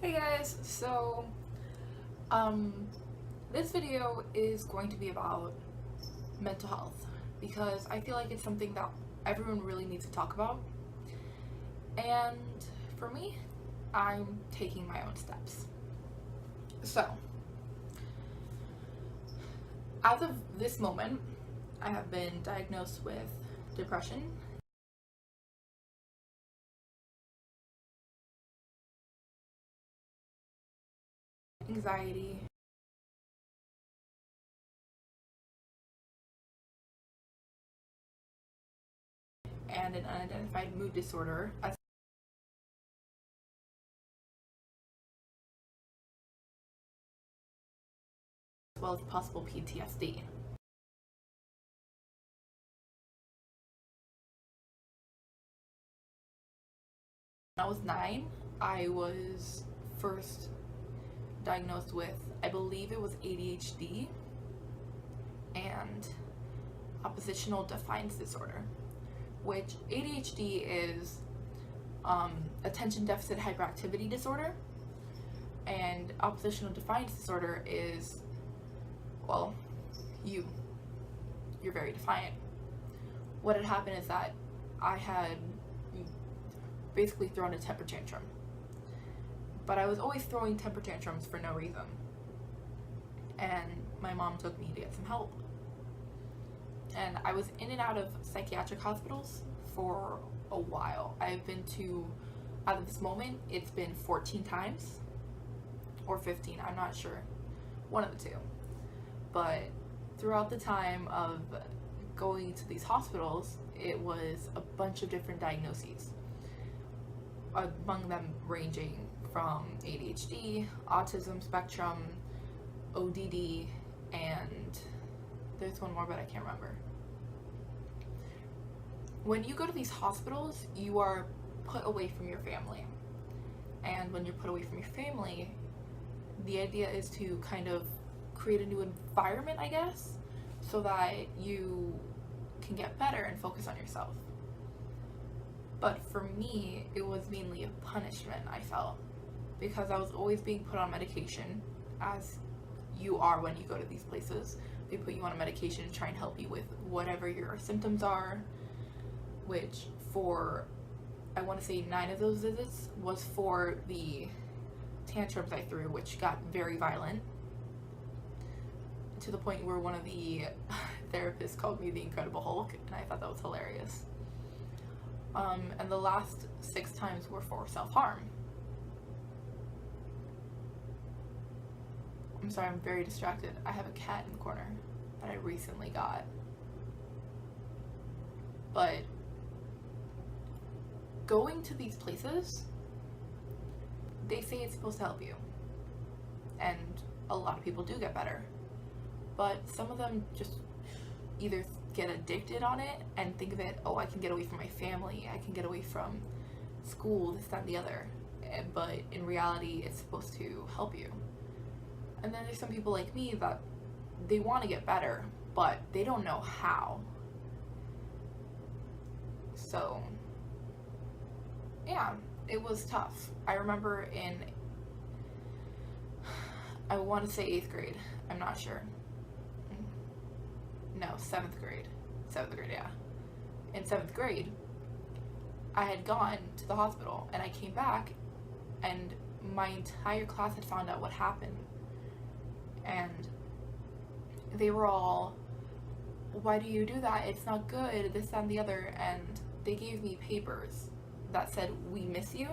Hey guys, um this video is going to be about mental health because I feel like it's something that everyone really needs to talk about. And for me, I'm taking my own steps. So, as of this moment, I have been diagnosed with depression, anxiety, and an unidentified mood disorder, as well as possible PTSD. When I was 9, I was first diagnosed with, I believe it was ADHD and oppositional defiance disorder, which ADHD is attention deficit hyperactivity disorder, and oppositional defiance disorder is, well, you're very defiant. What had happened is that I had basically thrown a temper tantrum, but I was always throwing temper tantrums for no reason. And my mom took me to get some help. And I was in and out of psychiatric hospitals for a while. I've been to, out of this moment, it's been 14 times or 15, I'm not sure. One of the two. But throughout the time of going to these hospitals, it was a bunch of different diagnoses. Among them ranging from ADHD, autism spectrum, ODD, and there's one more, but I can't remember. When you go to these hospitals, you are put away from your family. And when you're put away from your family, the idea is to kind of create a new environment, I guess, so that you can get better and focus on yourself. But for me, it was mainly a punishment, I felt, because I was always being put on medication, as you are when you go to these places. They put you on a medication to try and help you with whatever your symptoms are, which for, I want to say 9 of those visits was for the tantrums I threw, which got very violent, to the point where one of the therapists called me the Incredible Hulk, and I thought that was hilarious. And the last 6 times were for self-harm. I'm sorry, I'm very distracted. I have a cat in the corner that I recently got. But going to these places, they say it's supposed to help you. And a lot of people do get better. But some of them just either get addicted on it and think of it, oh, I can get away from my family, I can get away from school, this, that, and the other. But in reality, it's supposed to help you. And then there's some people like me that they want to get better, but they don't know how. So, yeah, it was tough. I remember in, I want to say 8th grade, I'm not sure. No, 7th grade. 7th grade, yeah. In 7th grade, I had gone to the hospital and I came back and my entire class had found out what happened. And they were all, why do you do that? It's not good, this, that, and the other. And they gave me papers that said, we miss you.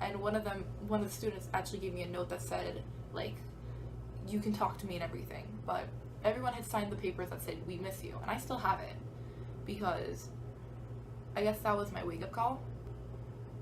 And one of the students actually gave me a note that said, like, you can talk to me and everything. But everyone had signed the papers that said, we miss you. And I still have it, because I guess that was my wake-up call.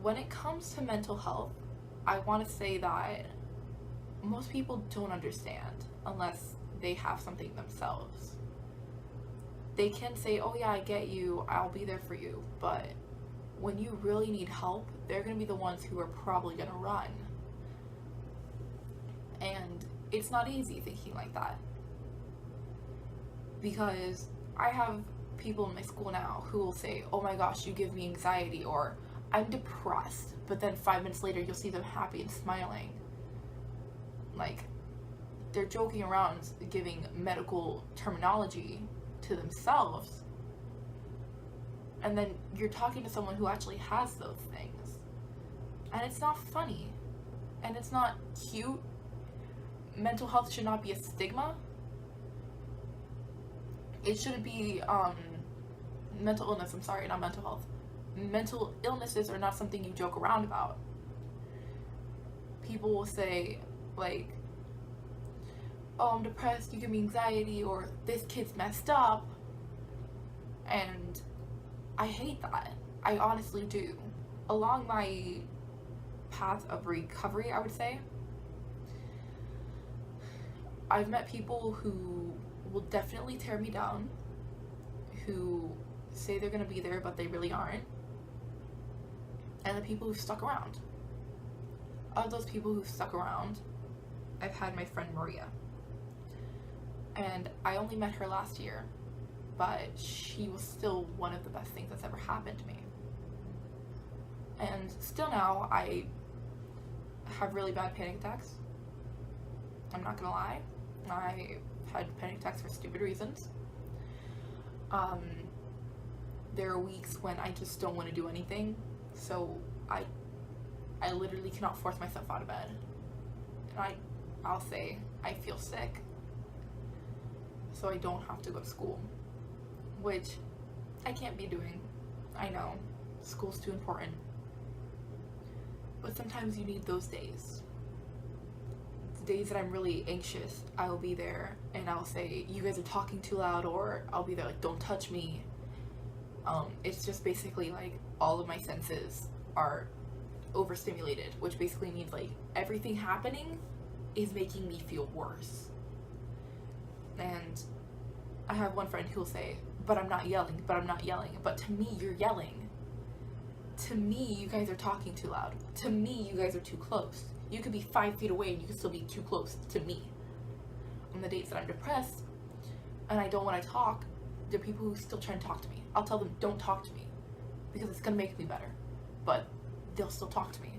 When it comes to mental health, I want to say that most people don't understand unless they have something themselves. They can say, oh yeah, I get you, I'll be there for you. But when you really need help, they're going to be the ones who are probably going to run. And it's not easy thinking like that. Because I have people in my school now who will say, oh my gosh, you give me anxiety, or I'm depressed, but then 5 minutes later you'll see them happy and smiling. Like, they're joking around giving medical terminology to themselves, and then you're talking to someone who actually has those things, and it's not funny, and it's not cute. Mental health should not be a stigma. It shouldn't be mental illness, I'm sorry, not mental health. Mental illnesses are not something you joke around about. People will say, like, oh, I'm depressed, you give me anxiety, or this kid's messed up. And I hate that. I honestly do. Along my path of recovery, I would say, I've met people who will definitely tear me down, who say they're going to be there, but they really aren't. And the people who stuck around. Of those people who stuck around, I've had my friend Maria. And I only met her last year, but she was still one of the best things that's ever happened to me. And still now, I have really bad panic attacks. I'm not gonna lie. I've had panic attacks for stupid reasons. There are weeks when I just don't want to do anything, so I literally cannot force myself out of bed. And I'll say I feel sick, so I don't have to go to school, which I can't be doing. I know, school's too important. But sometimes you need those days. The days that I'm really anxious, I'll be there and I'll say, you guys are talking too loud, or I'll be there like, don't touch me. It's just basically like all of my senses are overstimulated, which basically means like everything happening is making me feel worse. And I have one friend who'll say, but I'm not yelling, but I'm not yelling. But to me, you're yelling. To me, you guys are talking too loud. To me, you guys are too close. You could be 5 feet away and you could still be too close to me. On the days that I'm depressed and I don't want to talk, there are people who still try and talk to me. I'll tell them, don't talk to me, because it's going to make me better. But they'll still talk to me.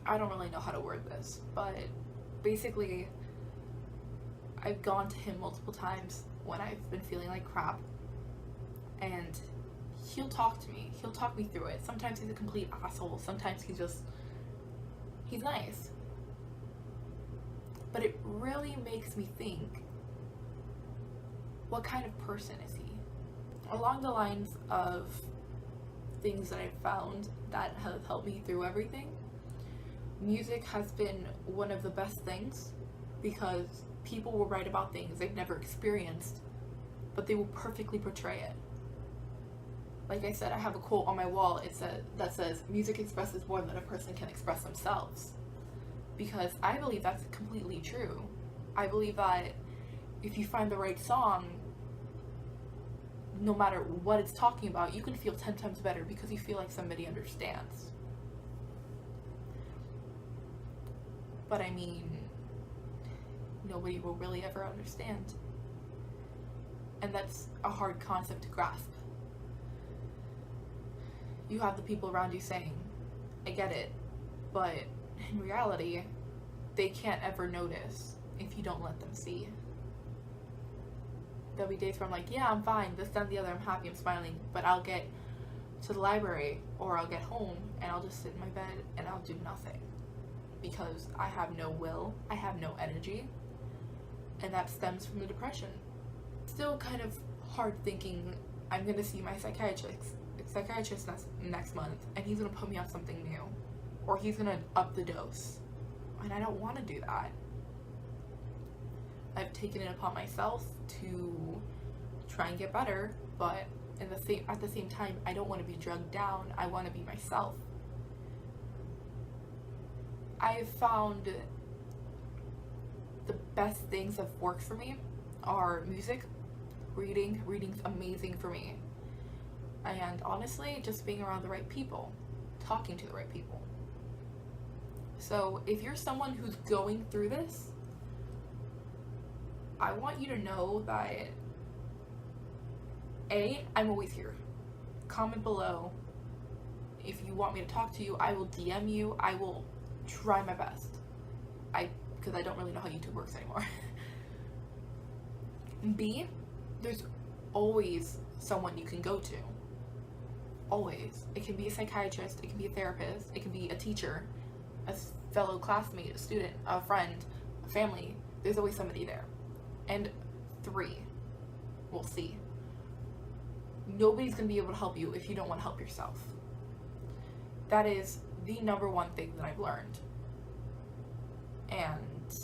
I don't really know how to word this, but basically, I've gone to him multiple times when I've been feeling like crap, and he'll talk to me. He'll talk me through it. Sometimes he's a complete asshole. Sometimes he's nice. But it really makes me think, what kind of person is he? Along the lines of things that I've found that have helped me through everything, music has been one of the best things, because people will write about things they've never experienced, but they will perfectly portray it. Like I said, I have a quote on my wall that says, music expresses more than a person can express themselves. Because I believe that's completely true. I believe that if you find the right song, no matter what it's talking about, you can feel 10 times better because you feel like somebody understands. But I mean, nobody will really ever understand. And that's a hard concept to grasp. You have the people around you saying, I get it, but in reality, they can't ever notice if you don't let them see. There'll be days where I'm like, yeah, I'm fine, this, that, and the other, I'm happy, I'm smiling, but I'll get to the library, or I'll get home, and I'll just sit in my bed, and I'll do nothing. Because I have no will, I have no energy, and that stems from the depression. Still kind of hard thinking I'm gonna see my psychiatrist next month, and he's gonna put me on something new, or he's gonna up the dose, and I don't want to do that. I've taken it upon myself to try and get better, but at the same time, I don't want to be drugged down. I want to be myself. I've found the best things that work for me are music, reading. Reading's amazing for me. And honestly, just being around the right people, talking to the right people. So if you're someone who's going through this, I want you to know that I'm always here. Comment below. If you want me to talk to you, I will DM you. I will try my best. Because I don't really know how YouTube works anymore. B, there's always someone you can go to. Always. It can be a psychiatrist, it can be a therapist, it can be a teacher, a fellow classmate, a student, a friend, a family. There's always somebody there. And 3, we'll see. Nobody's going to be able to help you if you don't want to help yourself. That is the #1 thing that I've learned. And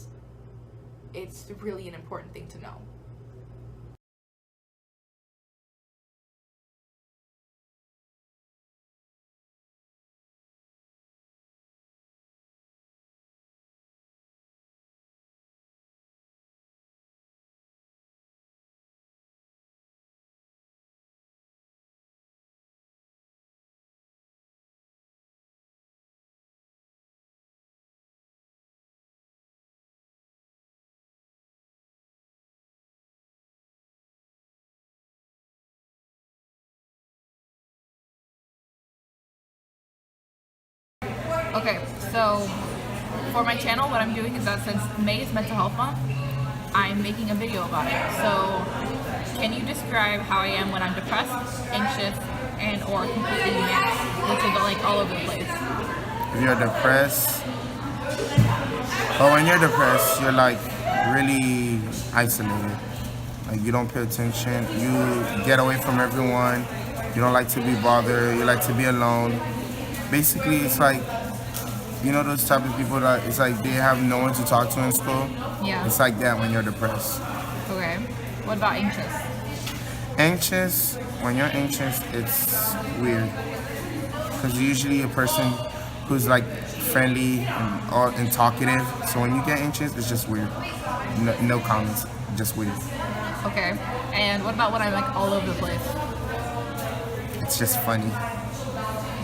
it's really an important thing to know. Okay, so for my channel, what I'm doing is that since May is Mental Health Month, I'm making a video about it. So can you describe how I am when I'm depressed, anxious, and or completely mixed, which is like all over the place? If you're depressed, when you're depressed, you're like really isolated. Like you don't pay attention, you get away from everyone, you don't like to be bothered, you like to be alone. Basically, it's like, you know those type of people that it's like they have no one to talk to in school? Yeah. It's like that when you're depressed. Okay. What about anxious? Anxious, when you're anxious, it's weird. Because you're usually a person who's like friendly and talkative. So when you get anxious, it's just weird. No comments, just weird. Okay. And what about when I'm like all over the place? It's just funny.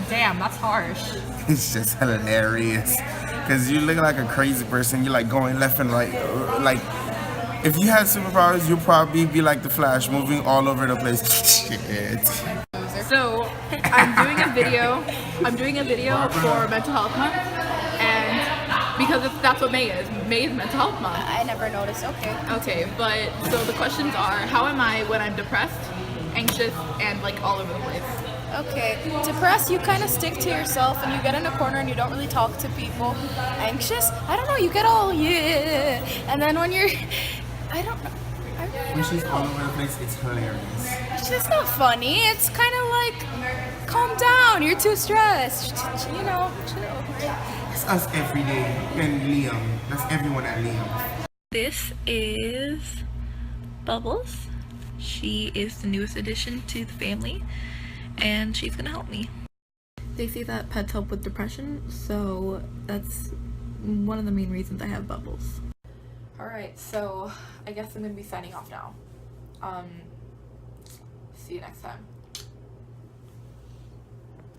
Damn, that's harsh. It's just hilarious. Because you look like a crazy person. You're like going left and right. Like, if you had superpowers, you'd probably be like the Flash, moving all over the place. Shit. So, I'm doing a video for Mental Health Month, and because that's what May is. May is Mental Health Month. I never noticed. Okay, but so the questions are, how am I when I'm depressed, anxious, and like all over the place? Okay. Depressed, you kind of stick to yourself and you get in a corner and you don't really talk to people. Anxious, I don't know, you get all yeah. And then when you're, I don't know. I really When don't she's all know. over the place, it's hilarious. It's just not funny. It's kind of like, calm down. You're too stressed. You know, chill. It's us every day. And Liam. That's everyone at Liam. This is Bubbles. She is the newest addition to the family, and she's gonna help me. They say that pets help with depression, so that's one of the main reasons I have Bubbles. Alright, so I guess I'm gonna be signing off now. See you next time.